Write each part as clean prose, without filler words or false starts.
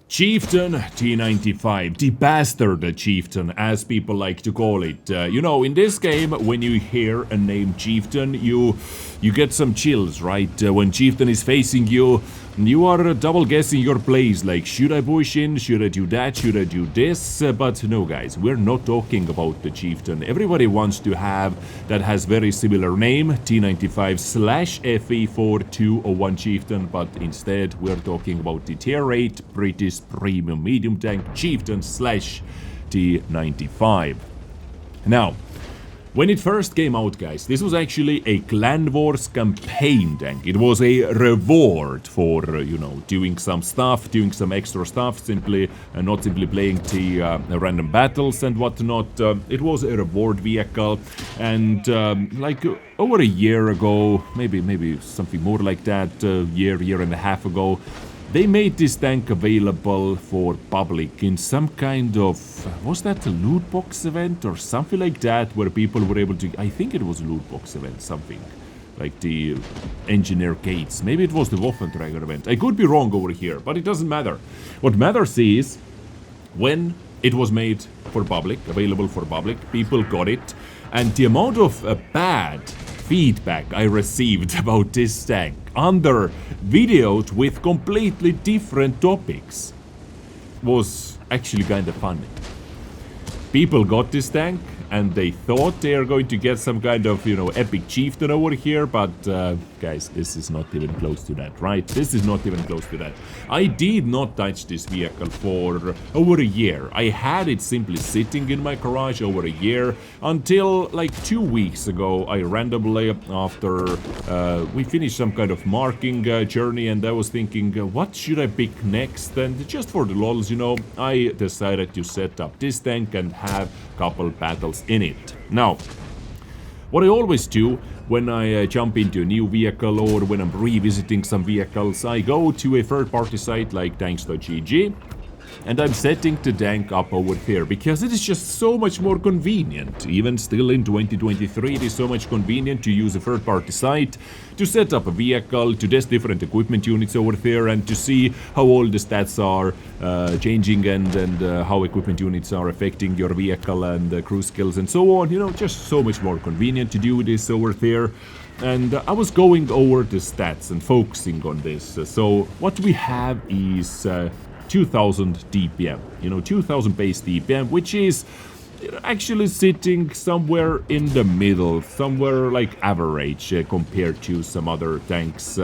Chieftain T95, the bastard Chieftain, as people like to call it. You know, in this game, when you hear a name Chieftain, you get some chills, right? When Chieftain is facing you, you are double guessing your plays, like, should I push in, should I do that, should I do this? But no, guys, we're not talking about the Chieftain. Everybody wants to have that has very similar name, T95/FE4201 Chieftain, but instead we're talking about the tier 8 British premium medium tank Chieftain /T95. Now, when it first came out, guys, this was actually a Clan Wars campaign tank. It was a reward for, you know, doing some stuff, doing some extra stuff, simply, not simply playing the random battles and whatnot. It was a reward vehicle, and like over a year ago, maybe something more like that, year and a half ago, they made this tank available for public in some kind of, was that a loot box event or something like that, where people were able to, I think it was a loot box event, something like the Engineer Gates. Maybe it was the Waffenträger event. I could be wrong over here, but it doesn't matter. What matters is when it was made for public, available for public, people got it, and the amount of bad feedback I received about this tank under videos with completely different topics was actually kind of funny. People got this tank and they thought they are going to get some kind of, you know, epic chieftain over here, but guys, this is not even close to that, right? This is not even close to that. I did not touch this vehicle for over a year. I had it simply sitting in my garage over a year until like 2 weeks ago. I randomly, after we finished some kind of marking journey, and I was thinking, what should I pick next? And just for the lols, you know, I decided to set up this tank and have a couple battles in it. Now, what I always do when I jump into a new vehicle or when I'm revisiting some vehicles, I go to a third-party site like tanks.gg, and I'm setting the tank up over here because it is just so much more convenient. Even still in 2023, it is so much convenient to use a third-party site to set up a vehicle, to test different equipment units over there, and to see how all the stats are changing and how equipment units are affecting your vehicle and crew skills and so on. You know, just so much more convenient to do this over there. And I was going over the stats and focusing on this. So what we have is 2000 DPM, you know, 2000 base DPM, which is actually sitting somewhere in the middle, somewhere like average compared to some other tanks.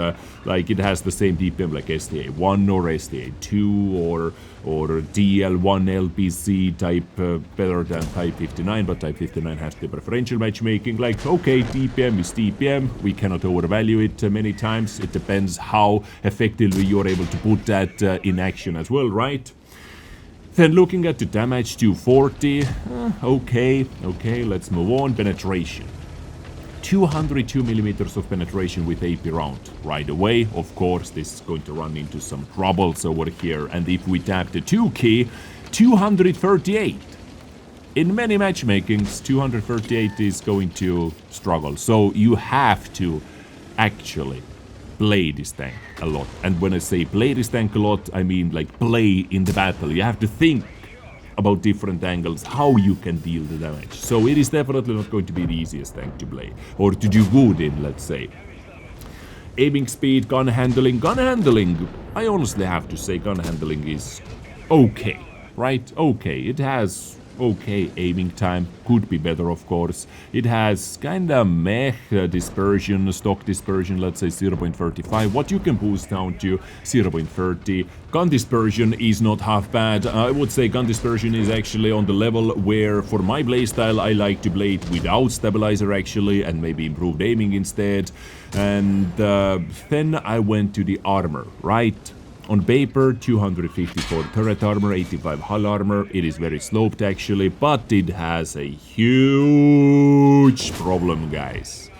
Like it has the same DPM like STA1 or STA2 or DL1 LPC type, better than Type 59, but Type 59 has the preferential matchmaking. Like, okay, DPM is DPM, we cannot overvalue it many times. It depends how effectively you're able to put that in action as well, right? Then looking at the damage, 240, okay, let's move on. Penetration, 202 millimeters of penetration with AP round. Right away, of course, this is going to run into some troubles over here. And if we tap the 2 key, 238. In many matchmakings, 238 is going to struggle. So you have to actually play this tank a lot. And when I say play this tank a lot, I mean like play in the battle. You have to think about different angles, how you can deal the damage. So it is definitely not going to be the easiest tank to play, or to do good in, let's say. Aiming speed, gun handling, I honestly have to say gun handling is okay, right? Okay, it has okay aiming time, could be better of course. It has kinda meh dispersion, stock dispersion, let's say 0.35, what you can boost down to 0.30. Gun dispersion is not half bad. I would say gun dispersion is actually on the level where for my playstyle I like to play it without stabilizer actually, and maybe improved aiming instead. And then I went to the armor, right? On paper, 254 turret armor, 85 hull armor. It is very sloped actually, but it has a huge problem, guys.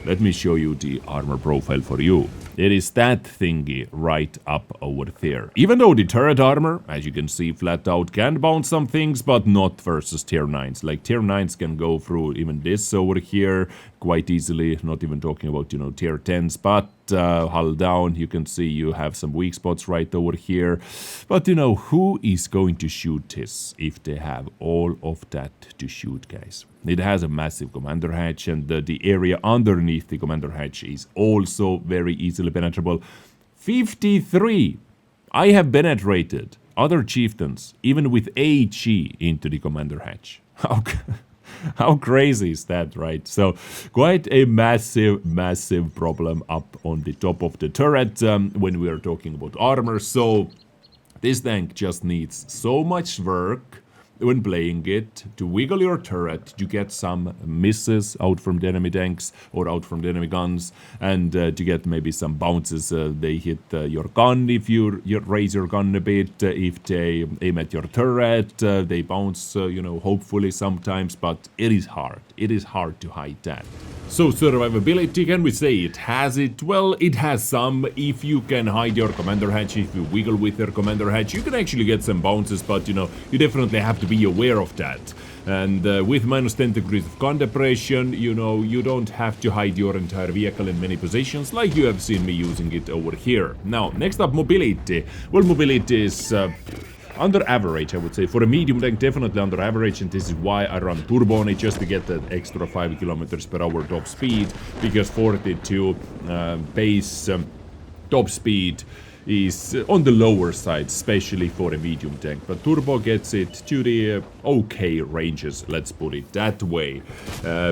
Let me show you the armor profile for you. It is that thingy right up over there. Even though the turret armor, as you can see flat out, can bounce some things, but not versus tier 9s. Like tier 9s can go through even this over here quite easily, not even talking about, you know, tier 10s, but hull down. You can see you have some weak spots right over here. But you know, who is going to shoot this if they have all of that to shoot, guys? It has a massive commander hatch, and the area underneath the commander hatch is also very easily penetrable. 53! I have penetrated other chieftains, even with AG, into the commander hatch. How crazy is that, right? So, quite a massive problem up on the top of the turret when we are talking about armor. So, this tank just needs so much work when playing it to wiggle your turret to get some misses out from the enemy tanks or out from the enemy guns, and to get maybe some bounces. They hit your gun if you raise your gun a bit. If they aim at your turret, they bounce, you know, hopefully sometimes, but it is hard. It is hard to hide that. So survivability, can we say it has it? Well, it has some. If you can hide your commander hatch, if you wiggle with your commander hatch, you can actually get some bounces, but you know, you definitely have to be aware of that. And with minus 10 degrees of gun depression, you know, you don't have to hide your entire vehicle in many positions like you have seen me using it over here. Now, next up, mobility. Well, mobility is under average, I would say. For a medium tank, definitely under average, and this is why I run turbo on it, just to get that extra 5 kilometers per hour top speed, because 42 base top speed is on the lower side, especially for a medium tank. But turbo gets it to the okay ranges, let's put it that way.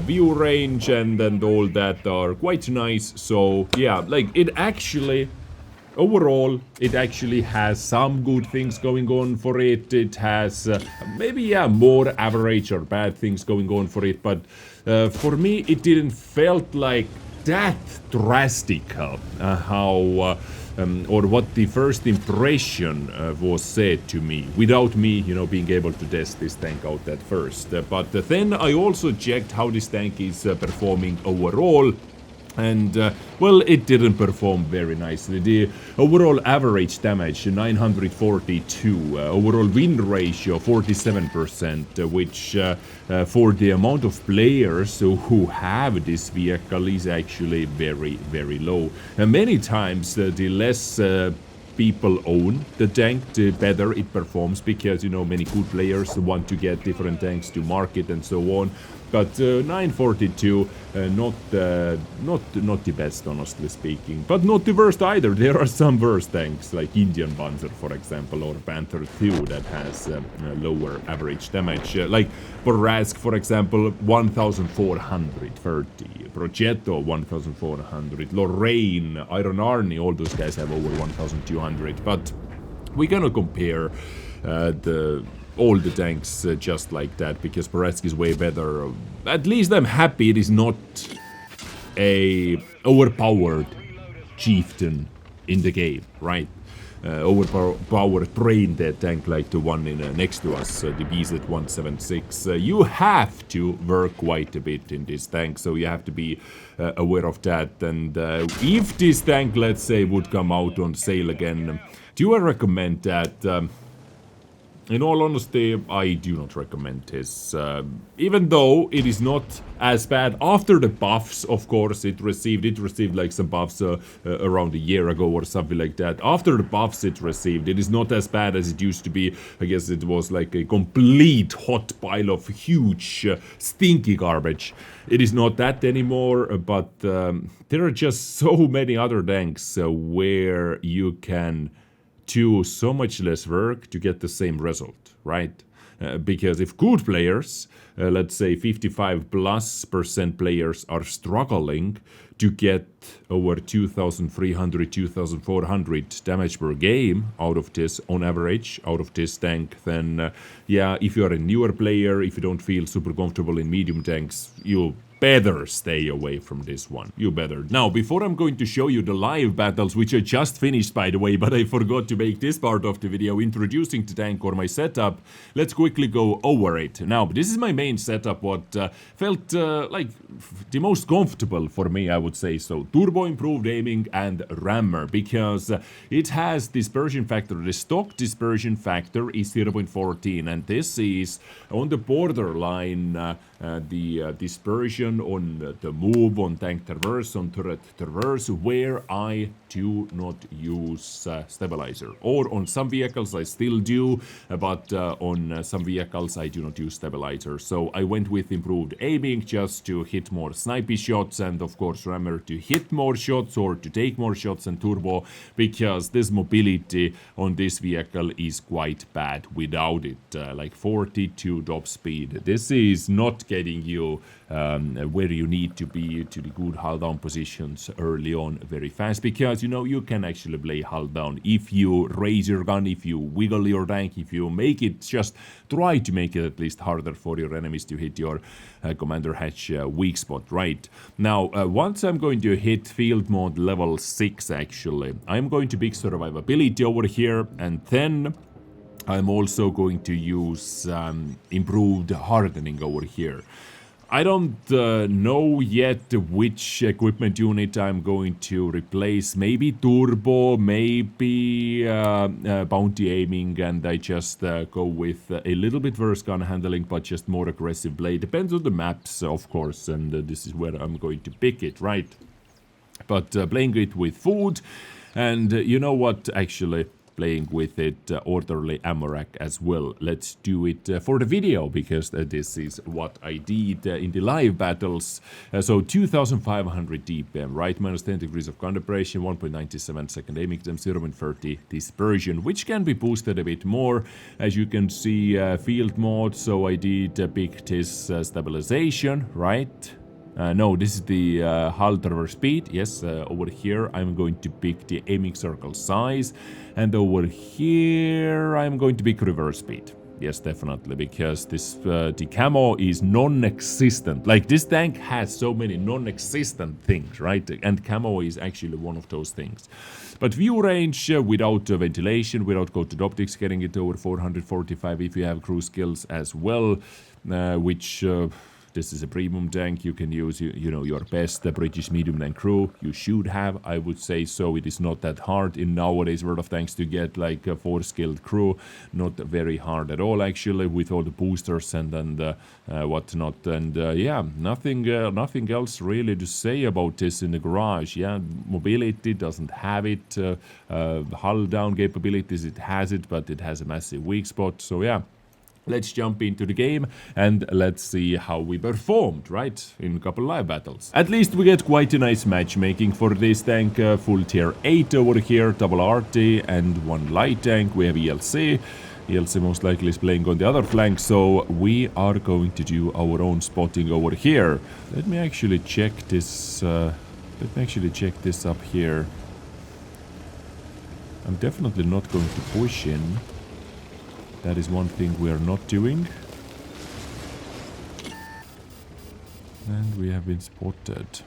View range and all that are quite nice, so yeah, like it actually... Overall, it actually has some good things going on for it. It has maybe, yeah, more average or bad things going on for it. But for me, it didn't felt like that drastic how or what the first impression was said to me, without me, you know, being able to test this tank out at first. But then I also checked how this tank is performing overall. And, well, it didn't perform very nicely. The overall average damage, 942. Overall win ratio, 47%, which for the amount of players who have this vehicle is actually very low. And many times, the less people own the tank, the better it performs, because, you know, many good players want to get different tanks to market and so on. But 942, not the best, honestly speaking, but not the worst either. There are some worse tanks, like Indian Panzer, for example, or Panther 2, that has lower average damage. Like Borask, for example, 1430, Progetto 1400, Lorraine, Iron Arnie, all those guys have over 1200. But we cannot compare all the tanks just like that, because Borask is way better. At least I'm happy it is not a overpowered chieftain in the game, right? Overpowered brain dead tank like the one in next to us, the BZ-176. You have to work quite a bit in this tank, so you have to be aware of that. And if this tank, let's say, would come out on sale again, do I recommend that? In all honesty, I do not recommend this, even though it is not as bad after the buffs. Of course, it received like some buffs around a year ago or something like that. After the buffs it received, it is not as bad as it used to be. I guess it was like a complete hot pile of huge, stinky garbage. It is not that anymore, but there are just so many other tanks where you can do so much less work to get the same result, right? Because if good players, let's say 55+% players, are struggling to get over 2,300, 2,400 damage per game out of this, on average, out of this tank, then yeah, if you're a newer player, if you don't feel super comfortable in medium tanks, you better stay away from this one. You better. Now, before I'm going to show you the live battles, which I just finished, by the way, but I forgot to make this part of the video introducing the tank or my setup, let's quickly go over it. Now, this is my main setup, what felt like the most comfortable for me, I would say. So, turbo improved aiming and rammer, because it has dispersion factor. The stock dispersion factor is 0.14, and this is on the borderline the dispersion position, on the move, on tank traverse, on turret traverse, where I do not use stabilizer. Or on some vehicles I still do, but on some vehicles I do not use stabilizer. So I went with improved aiming just to hit more snipey shots, and of course remember to hit more shots or to take more shots and turbo, because this mobility on this vehicle is quite bad without it. Like 42 top speed. This is not getting you where you need to be to the good hull down positions early on very fast, because you know you can actually play hull down if you raise your gun, if you wiggle your tank, if you make it, just try to make it at least harder for your enemies to hit your commander hatch weak spot. Right now, once I'm going to hit field mode level 6, actually I'm going to pick survivability over here, and then I'm also going to use improved hardening over here. I don't know yet which equipment unit I'm going to replace. Maybe turbo, maybe bounty aiming, and I just go with a little bit worse gun handling, but just more aggressive blade. Depends on the maps, of course, and this is where I'm going to pick it, right? But playing it with food, and you know what, actually playing with it orderly ammo rack as well. Let's do it for the video, because this is what I did in the live battles. So 2500 DPM, right? Minus 10 degrees of gun depression, 1.97 second aiming time, 0.30 dispersion, which can be boosted a bit more. As you can see, field mode, so I did pick this stabilization, right? No, this is the hull traverse speed. Yes, over here I'm going to pick the aiming circle size, and over here I'm going to pick reverse speed. Yes, definitely, because this the camo is non-existent. Like, this tank has so many non-existent things, right? And camo is actually one of those things. But view range without ventilation, without coated optics, getting it over 445 if you have crew skills as well, which... this is a premium tank. You can use, you know, your best British medium tank crew. You should have, I would say so. It is not that hard in nowadays World of Tanks to get like a 4-skilled crew. Not very hard at all, actually, with all the boosters and whatnot. And yeah, nothing else really to say about this in the garage. Yeah, mobility doesn't have it. Hull down capabilities, it has it, but it has a massive weak spot. So yeah. Let's jump into the game and let's see how we performed, right, in a couple live battles. At least we get quite a nice matchmaking for this tank. Full tier 8 over here, double RT and one light tank. We have ELC. ELC most likely is playing on the other flank, so we are going to do our own spotting over here. Let me actually check this. Up here. I'm definitely not going to push in. That is one thing we are not doing. And we have been spotted.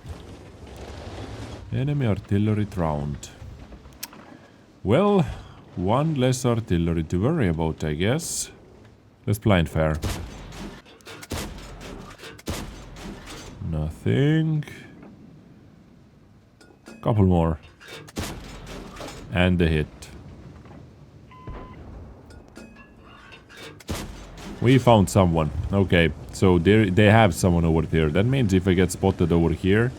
Enemy artillery drowned. Well, one less artillery to worry about, I guess. Let's blind fire. Nothing. Couple more. And a hit. We found someone. Okay, so they have someone over there. That means if I get spotted over here...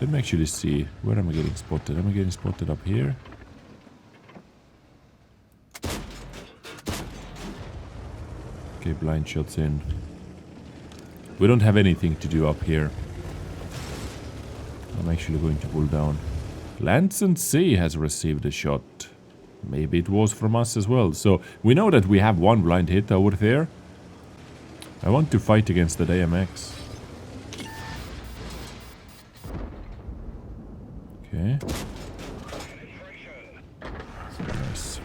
Let me actually see. Where am I getting spotted? Am I getting spotted up here? Okay, blind shots in. We don't have anything to do up here. I'm actually going to pull down. Lanson C has received a shot. Maybe it was from us as well. So we know that we have one blind hit over there. I want to fight against the DMX. Okay. Nice.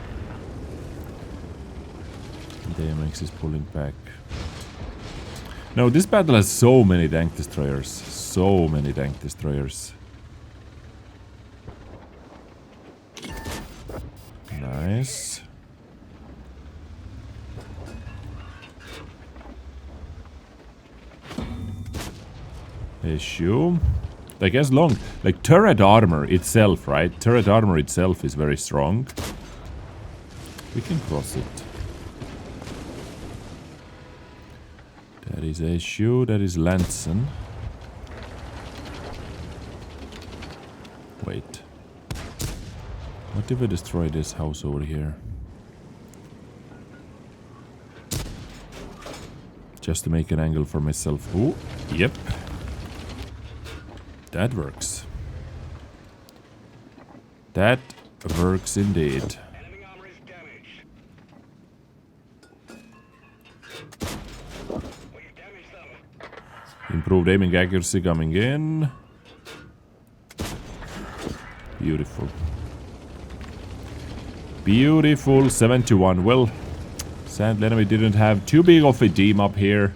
DMX is pulling back. Now this battle has so many tank destroyers. So many tank destroyers. Nice. Issue. Like, as long... Like, turret armor itself, right? Turret armor itself is very strong. We can cross it. That is Issue. That is Lanson. Wait. What if I destroy this house over here? Just to make an angle for myself. Oh, yep. That works. That works indeed. Improved aiming accuracy coming in. Beautiful. Beautiful. 7-1. Well, sadly enemy didn't have too big of a team up here.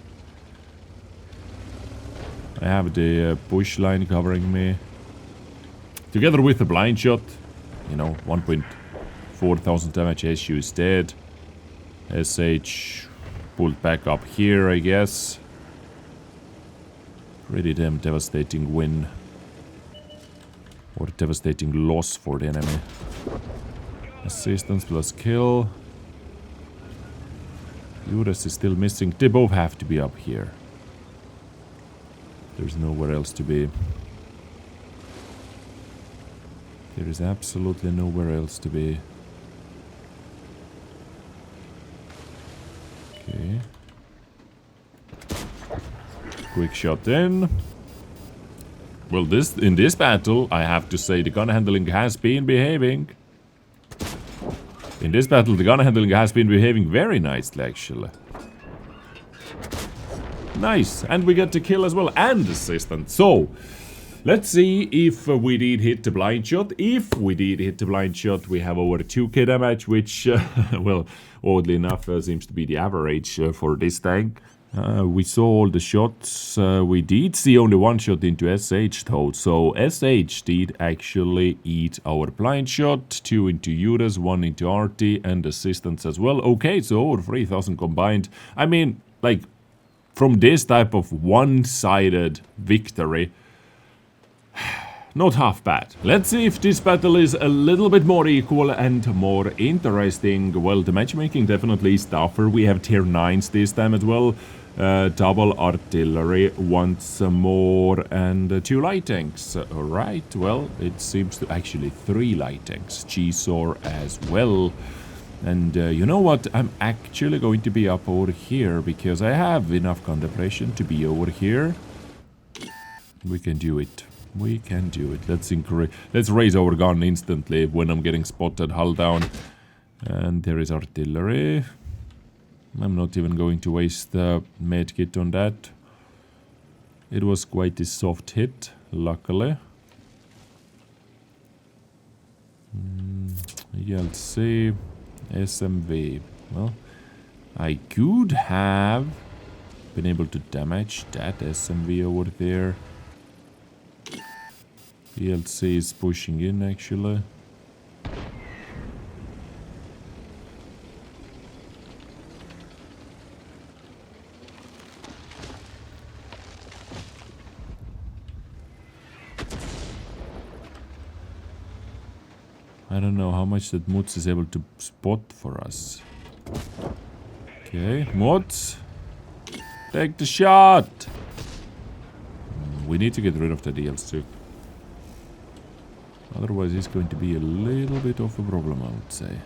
I have the push line covering me. Together with the blind shot. You know, 1,400 damage. SU is dead. SH pulled back up here, I guess. Pretty damn devastating win. Or devastating loss for the enemy. Assistance plus kill. Judas is still missing. They both have to be up here. There's nowhere else to be. There is absolutely nowhere else to be. Okay. Quick shot in. Well, in this battle, I have to say the gun handling has been behaving. In this battle, the gun handling has been behaving very nicely, actually. Nice. And we get the kill as well, and assistant. So, let's see if we did hit the blind shot. If we did hit the blind shot, we have over 2k damage, which, well, oddly enough, seems to be the average for this tank. We saw all the shots. We did see only one shot into SH though. So SH did actually eat our blind shot. 2 into Judas, 1 into RT, and assistance as well. Okay, so over 3,000 combined. I mean, like, from this type of one-sided victory, not half bad. Let's see if this battle is a little bit more equal and more interesting. Well, the matchmaking definitely is tougher. We have tier 9s this time as well. Double artillery once more, and 2 light tanks. Alright, well, it seems to actually 3 light tanks. G-Sor as well. And you know what? I'm actually going to be up over here because I have enough contemplation to be over here. We can do it. We can do it. Let's raise our gun instantly when I'm getting spotted hull down. And there is artillery. I'm not even going to waste the medkit on that. It was quite a soft hit, luckily. ELC, SMV. Well, I could have been able to damage that SMV over there. ELC is pushing in, actually. I don't know how much that Mutz is able to spot for us. Okay, Mutz, take the shot! We need to get rid of the DLC. Otherwise, it's going to be a little bit of a problem, I would say.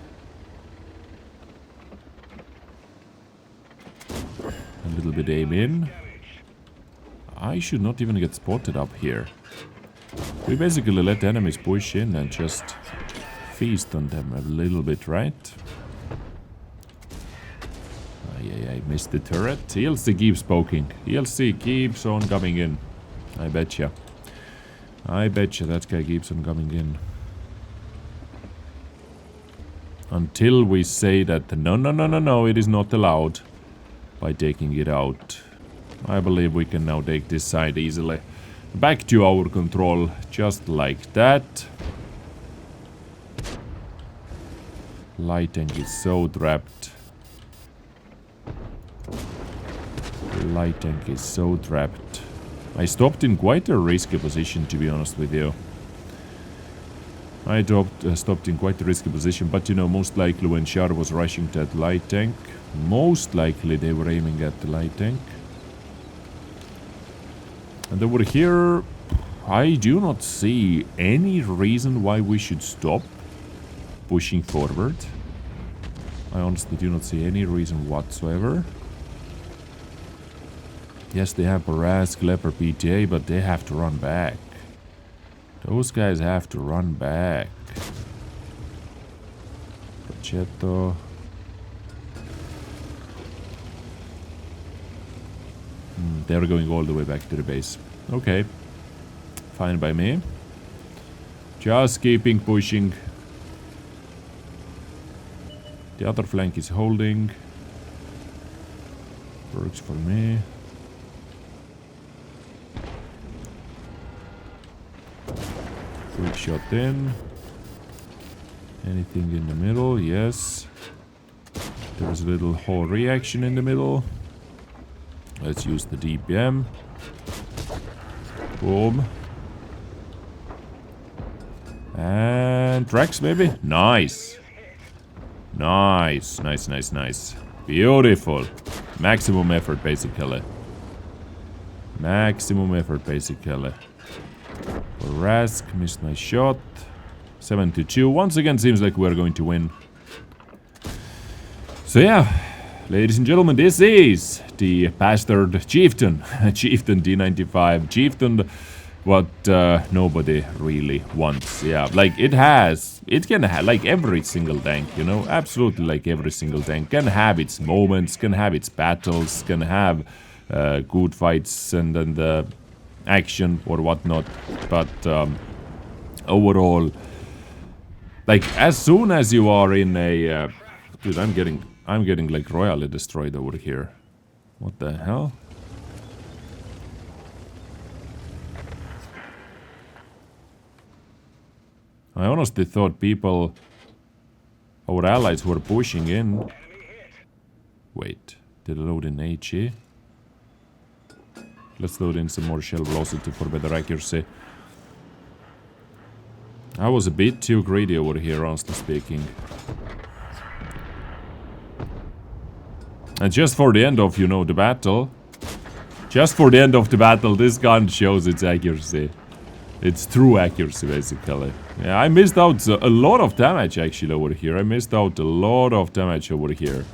A little bit aim in. I should not even get spotted up here. We basically let the enemies push in and just feast on them a little bit, right? I missed the turret. ELC keeps poking. ELC keeps on coming in. I betcha. I betcha that guy keeps on coming in. Until we say that no, it is not allowed by taking it out. I believe we can now take this side easily. Back to our control, just like that. Light tank is so trapped. Light tank is so trapped. I stopped in quite a risky position, to be honest with you. I stopped in quite a risky position, but you know, most likely when Char was rushing that light tank, most likely they were aiming at the light tank. And over here, I do not see any reason why we should stop pushing forward. I honestly do not see any reason whatsoever. Yes, they have Barask, Leopard, PTA, but they have to run back. Those guys have to run back. Progetto. They're going all the way back to the base. Okay. Fine by me. Just keeping pushing. The other flank is holding. Works for me. Quick shot in. Anything in the middle? Yes. There's a little whole reaction in the middle. Let's use the DPM. Boom. And tracks maybe? Nice. Nice. Nice, nice, nice. Beautiful. Maximum effort basically. Maximum effort basically. Rask missed my shot. 7-2. Once again seems like we're going to win. So yeah, ladies and gentlemen, this is the bastard Chieftain. Chieftain D95. Chieftain, what nobody really wants. Yeah, like it can have, like every single tank, you know, absolutely like every single tank can have its moments, can have its battles, can have good fights and action or whatnot, but overall, like as soon as you are in a dude, I'm getting like royally destroyed over here. What the hell? I honestly thought people, our allies, were pushing in. Wait, did I load in HE? Let's load in some more shell velocity for better accuracy. I was a bit too greedy over here, honestly speaking. And just for the end of, you know, the battle. Just for the end of the battle, this gun shows its accuracy. It's true accuracy, basically. Yeah, I missed out a lot of damage, actually, over here. I missed out a lot of damage over here.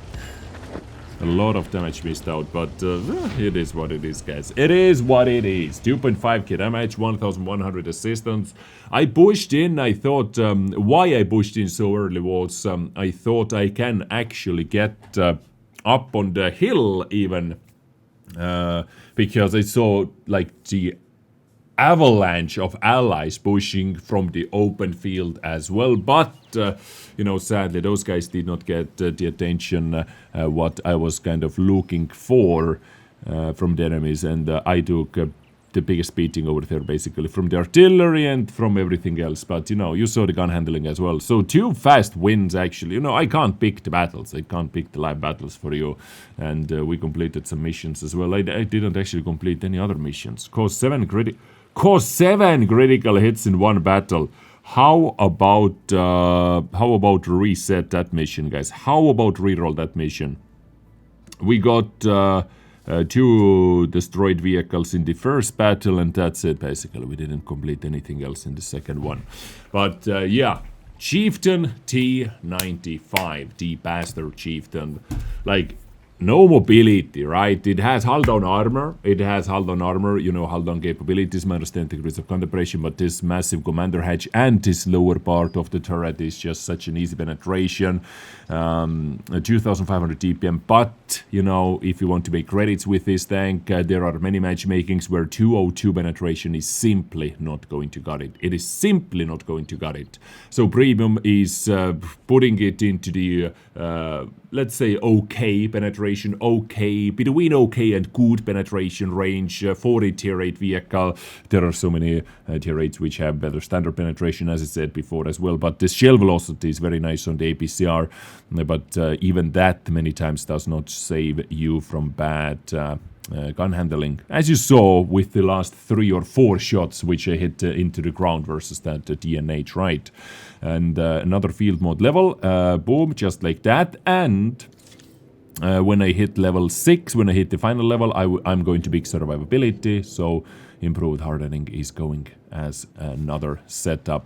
A lot of damage missed out, but it is what it is, guys. It is what it is. 2.5k damage, 1100 assistance. I pushed in, I thought, why I pushed in so early was, I thought I can actually get up on the hill even, because I saw, like, the avalanche of allies pushing from the open field as well, but you know, sadly those guys did not get the attention what I was kind of looking for from the enemies, and I took the biggest beating over there basically from the artillery and from everything else, but you know, you saw the gun handling as well. So 2 fast wins actually. You know, I can't pick the battles, I can't pick the live battles for you, and we completed some missions as well. I didn't actually complete any other missions. Caused 7 critical hits in one battle. How about reset that mission, guys? How about reroll that mission? We got 2 destroyed vehicles in the first battle, and that's it basically. We didn't complete anything else in the second one. But yeah, Chieftain T95, the bastard Chieftain. Like, no mobility, right? It has hull down armor. You know, hull down capabilities, minus 10 degrees of contemplation, but this massive commander hatch and this lower part of the turret is just such an easy penetration. 2500 DPM, but, you know, if you want to make credits with this tank, there are many matchmakings where 202 penetration is simply not going to gut it. It is simply not going to gut it. So Premium is putting it into the, let's say, okay penetration, okay, between okay and good penetration range for a tier 8 vehicle. There are so many tier 8s which have better standard penetration, as I said before as well, but this shell velocity is very nice on the APCR, but even that many times does not save you from bad gun handling, as you saw with the last 3 or 4 shots which I hit into the ground versus that DNH, right? And another field mode level, boom, just like that. And When I hit level 6, when I hit the final level, I'm going to pick survivability, so improved hardening is going as another setup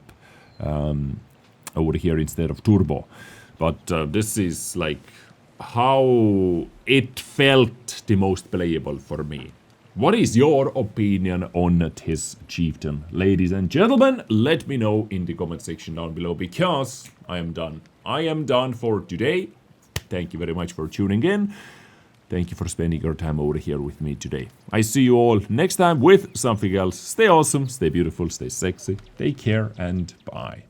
over here instead of turbo. But this is like how it felt the most playable for me. What is your opinion on this Chieftain? Ladies and gentlemen, let me know in the comment section down below, because I am done. I am done for today. Thank you very much for tuning in. Thank you for spending your time over here with me today. I see you all next time with something else. Stay awesome, stay beautiful, stay sexy. Take care and bye.